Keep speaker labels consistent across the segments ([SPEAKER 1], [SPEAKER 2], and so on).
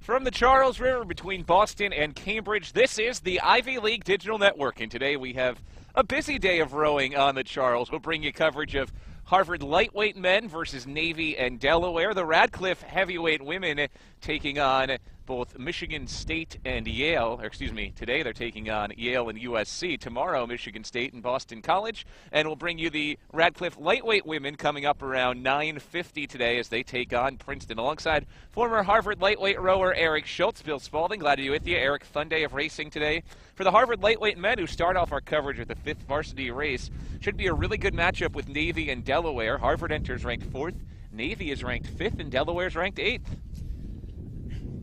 [SPEAKER 1] From the Charles River between Boston and Cambridge, this is the Ivy League Digital Network, and today we have a busy day of rowing on the Charles. We'll bring you coverage of Harvard lightweight men versus Navy and Delaware, the Radcliffe heavyweight women taking on both Michigan State and Yale, or excuse me, today they're taking on Yale and USC. Tomorrow, Michigan State and Boston College. And we'll bring you the Radcliffe lightweight women coming up around 9:50 today as they take on Princeton. Alongside former Harvard lightweight rower Eric Schultz. Bill Spalding, glad to be with you. Eric, fun day of racing today. For the Harvard lightweight men who start off our coverage with the 5th varsity race, should be a really good matchup with Navy and Delaware. Harvard enters ranked 4th, Navy is ranked 5th, and Delaware is ranked 8th.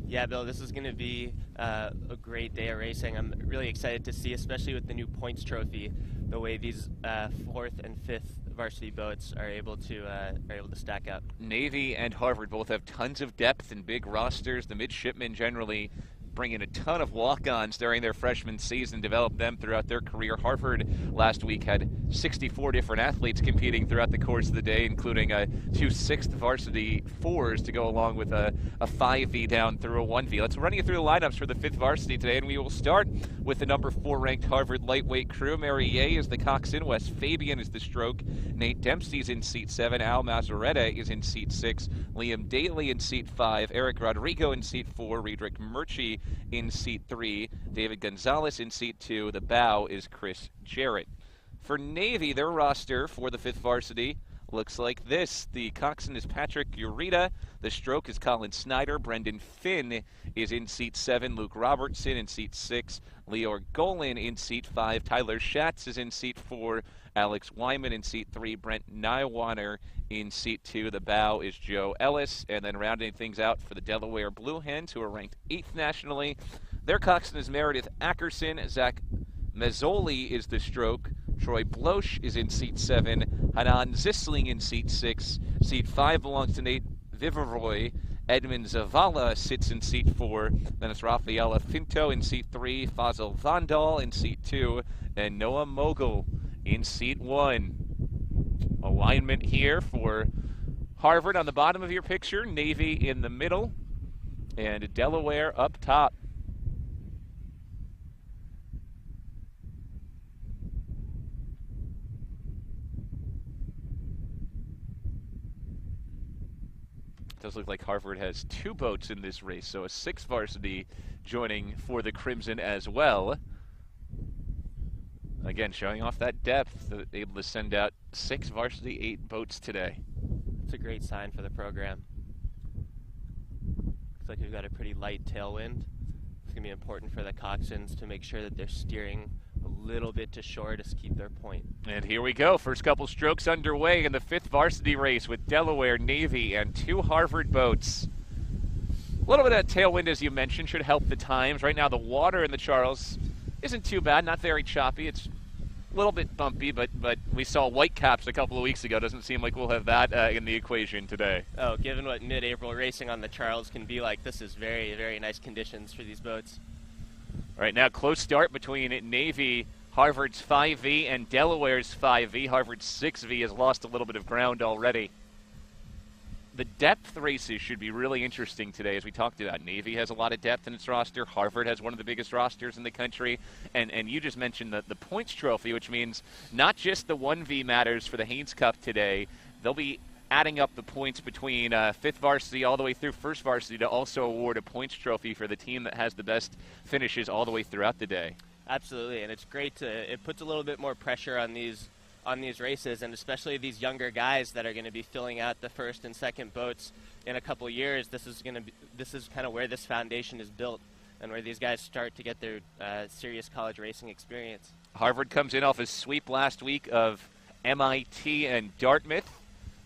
[SPEAKER 2] Yeah, Bill, this is going to be a great day of racing. I'm really excited to see, especially with the new points trophy, the way these 4th and 5th varsity boats are able to stack up.
[SPEAKER 1] Navy and Harvard both have tons of depth and big rosters. The midshipmen generally bring in a ton of walk-ons during their freshman season, develop them throughout their career. Harvard last week had 64 different athletes competing throughout the course of the day, including 2 6th varsity 4s to go along with a 5V down through a 1V. Let's run you through the lineups for the 5th varsity today, and we will start with the number 4 ranked Harvard lightweight crew. Mary Ye is the coxswain, Wes Fabian is the stroke, Nate Dempsey's in seat 7, Al Mazzaretta is in seat 6, Liam Daly in seat 5, Eric Rodrigo in seat 4, Riedrich Murchie in seat 3, David Gonzalez in seat 2, the bow is Chris Jarrett. For Navy, their roster for the 5th varsity looks like this. The coxswain is Patrick Urita, the stroke is Colin Snyder, Brendan Finn is in seat 7, Luke Robertson in seat 6, Leor Golan in seat 5, Tyler Schatz is in seat 4, Alex Wyman in seat 3, Brent Nywaner in seat 2, the bow is Joe Ellis, and then rounding things out for the Delaware Blue Hens, who are ranked 8th nationally. Their coxswain is Meredith Ackerson, Zach Mazzoli is the stroke, Troy Bloch is in seat 7, Hanan Zisling in seat 6, seat 5 belongs to Nate Viveroy, Edmund Zavala sits in seat 4, then it's Rafaela Finto in seat 3, Fazil Vandal in seat 2, and Noah Mogul in seat 1. Alignment here for Harvard on the bottom of your picture, Navy in the middle, and Delaware up top. Does look like Harvard has 2 boats in this race, so a 6th varsity joining for the Crimson as well. Again, showing off that depth, able to send out 6 varsity 8 boats today.
[SPEAKER 2] It's a great sign for the program. Looks like we've got a pretty light tailwind. It's going to be important for the coxswains to make sure that they're steering a little bit to shore to keep their point.
[SPEAKER 1] And here we go. First couple strokes underway in the 5th varsity race with Delaware, Navy, and 2 Harvard boats. A little bit of tailwind, as you mentioned, should help the times. Right now, the water in the Charles isn't too bad, not very choppy. It's a little bit bumpy, but we saw Whitecaps a couple of weeks ago. Doesn't seem like we'll have that in the equation today.
[SPEAKER 2] Oh, given what mid-April racing on the Charles can be like, this is very, very nice conditions for these boats.
[SPEAKER 1] Right now, close start between Navy, Harvard's 5V, and Delaware's 5V. Harvard's 6V has lost a little bit of ground already. The depth races should be really interesting today, as we talked about. Navy has a lot of depth in its roster. Harvard has one of the biggest rosters in the country. And you just mentioned the points trophy, which means not just the 1V matters for the Haynes Cup today. They'll be adding up the points between 5th varsity all the way through 1st varsity to also award a points trophy for the team that has the best finishes all the way throughout the day.
[SPEAKER 2] Absolutely, and it's great it puts a little bit more pressure on these races, and especially these younger guys that are going to be filling out the 1st and 2nd boats in a couple years. This is kind of where this foundation is built and where these guys start to get their serious college racing experience.
[SPEAKER 1] Harvard comes in off a sweep last week of MIT and Dartmouth.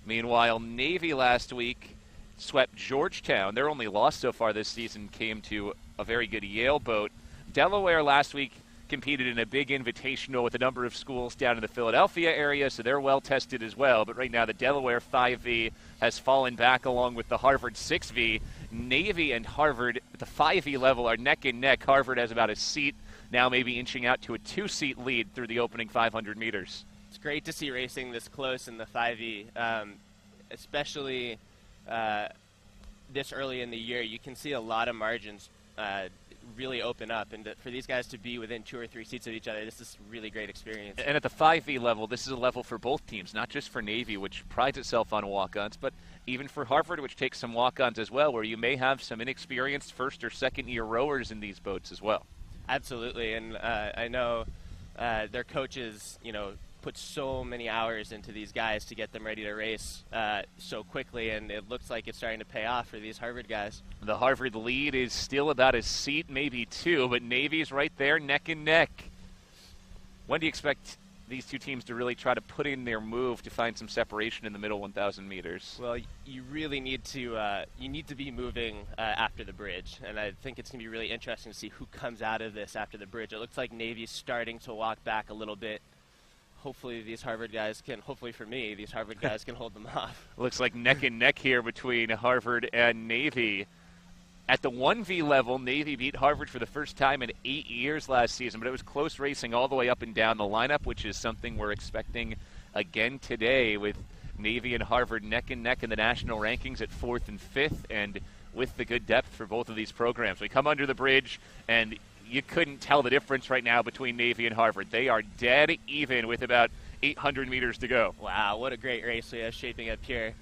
[SPEAKER 1] Meanwhile, Navy last week swept Georgetown. Their only loss so far this season came to a very good Yale boat. Delaware last week competed in a big invitational with a number of schools down in the Philadelphia area, so they're well tested as well. But right now, the Delaware 5V has fallen back along with the Harvard 6V. Navy and Harvard at the 5V level are neck and neck. Harvard has about a seat, now maybe inching out to a 2-seat lead through the opening 500 meters.
[SPEAKER 2] It's great to see racing this close in the 5E, especially this early in the year, you can see a lot of margins really open up, and for these guys to be within 2 or 3 seats of each other, this is a really great experience.
[SPEAKER 1] And at the 5V level, this is a level for both teams, not just for Navy, which prides itself on walk-ons, but even for Harvard, which takes some walk-ons as well, where you may have some inexperienced first or second year rowers in these boats as well.
[SPEAKER 2] Absolutely, and I know their coaches, put so many hours into these guys to get them ready to race so quickly, and it looks like it's starting to pay off for these Harvard guys.
[SPEAKER 1] The Harvard lead is still about a seat, maybe 2, but Navy's right there neck and neck. When do you expect these two teams to really try to put in their move to find some separation in the middle 1,000 meters?
[SPEAKER 2] Well, you really need to be moving after the bridge, and I think it's going to be really interesting to see who comes out of this after the bridge. It looks like Navy's starting to walk back a little bit. Hopefully these Harvard guys can, hopefully for me, these Harvard guys can hold them off.
[SPEAKER 1] Looks like neck and neck here between Harvard and Navy. At the 1V level, Navy beat Harvard for the first time in 8 years last season, but it was close racing all the way up and down the lineup, which is something we're expecting again today, with Navy and Harvard neck and neck in the national rankings at 4th and 5th, and with the good depth for both of these programs. We come under the bridge, and you couldn't tell the difference right now between Navy and Harvard. They are dead even with about 800 meters to go.
[SPEAKER 2] Wow, what a great race we have shaping up here.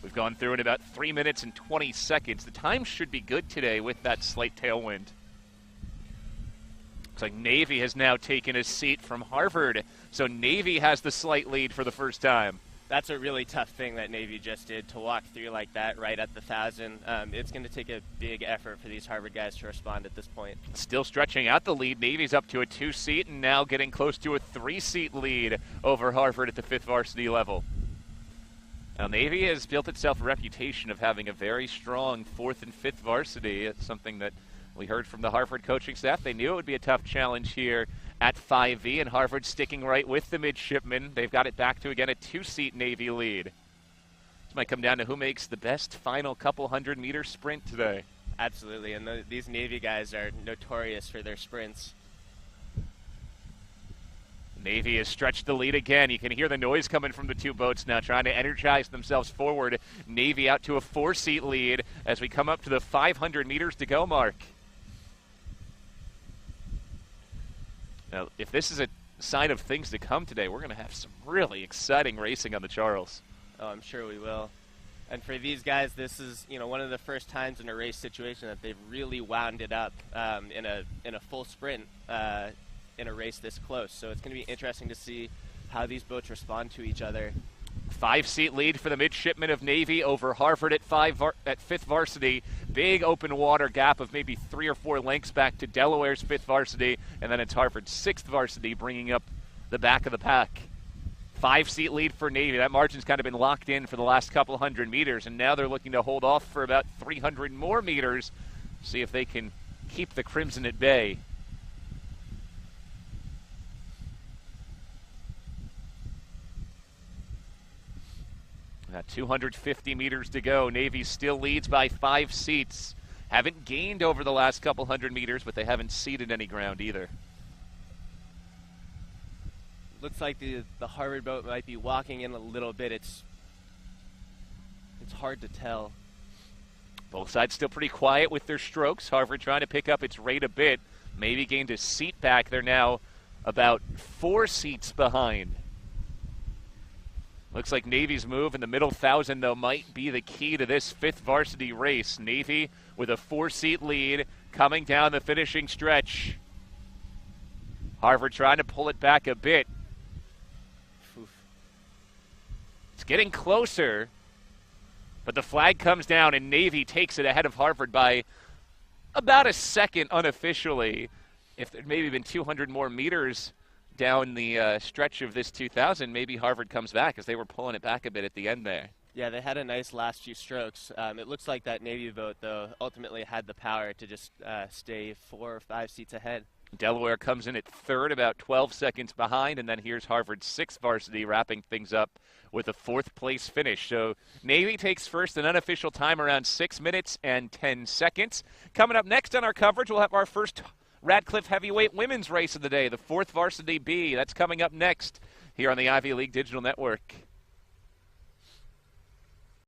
[SPEAKER 1] We've gone through in about 3 minutes and 20 seconds. The time should be good today with that slight tailwind. Looks like Navy has now taken a seat from Harvard, so Navy has the slight lead for the first time.
[SPEAKER 2] That's a really tough thing that Navy just did, to walk through like that right at the 1,000. It's going to take a big effort for these Harvard guys to respond at this point.
[SPEAKER 1] Still stretching out the lead. Navy's up to a 2-seat and now getting close to a 3-seat lead over Harvard at the 5th varsity level. Now, Navy has built itself a reputation of having a very strong 4th and 5th varsity. It's something that we heard from the Harvard coaching staff. They knew it would be a tough challenge here at 5V, and Harvard sticking right with the midshipmen. They've got it back to, again, a 2-seat Navy lead. This might come down to who makes the best final couple 100-meter sprint today.
[SPEAKER 2] Absolutely, and these Navy guys are notorious for their sprints.
[SPEAKER 1] Navy has stretched the lead again. You can hear the noise coming from the two boats now, trying to energize themselves forward. Navy out to a 4-seat lead as we come up to the 500 meters to go mark. Now, if this is a sign of things to come today, we're going to have some really exciting racing on the Charles.
[SPEAKER 2] Oh, I'm sure we will. And for these guys, this is one of the first times in a race situation that they've really wound it up in a full sprint in a race this close. So it's going to be interesting to see how these boats respond to each other.
[SPEAKER 1] 5-seat lead for the midshipmen of Navy over Harvard at 5th varsity. Big open water gap of maybe 3 or 4 lengths back to Delaware's 5th varsity, and then it's Harvard's 6th varsity bringing up the back of the pack. 5-seat lead for Navy. That margin's kind of been locked in for the last couple 100 meters, and now they're looking to hold off for about 300 more meters, see if they can keep the Crimson at bay. Got 250 meters to go. Navy still leads by 5 seats. Haven't gained over the last couple 100 meters, but they haven't ceded any ground either.
[SPEAKER 2] Looks like the Harvard boat might be walking in a little bit. It's hard to tell.
[SPEAKER 1] Both sides still pretty quiet with their strokes. Harvard trying to pick up its rate a bit. Maybe gained a seat back. They're now about 4 seats behind. Looks like Navy's move in the middle 1,000, though, might be the key to this 5th varsity race. Navy with a 4-seat lead coming down the finishing stretch. Harvard trying to pull it back a bit.
[SPEAKER 2] Oof.
[SPEAKER 1] It's getting closer, but the flag comes down and Navy takes it ahead of Harvard by about a second unofficially. If there'd maybe been 200 more meters down the stretch of this 2,000, maybe Harvard comes back, as they were pulling it back a bit at the end there.
[SPEAKER 2] Yeah, they had a nice last few strokes. It looks like that Navy boat, though, ultimately had the power to just stay 4 or 5 seats ahead.
[SPEAKER 1] Delaware comes in at 3rd, about 12 seconds behind, and then here's Harvard's 6th varsity wrapping things up with a 4th place finish. So Navy takes first, an unofficial time around 6 minutes and 10 seconds. Coming up next on our coverage, we'll have our first Radcliffe Heavyweight Women's Race of the day, the 4th Varsity B. That's coming up next here on the Ivy League Digital Network.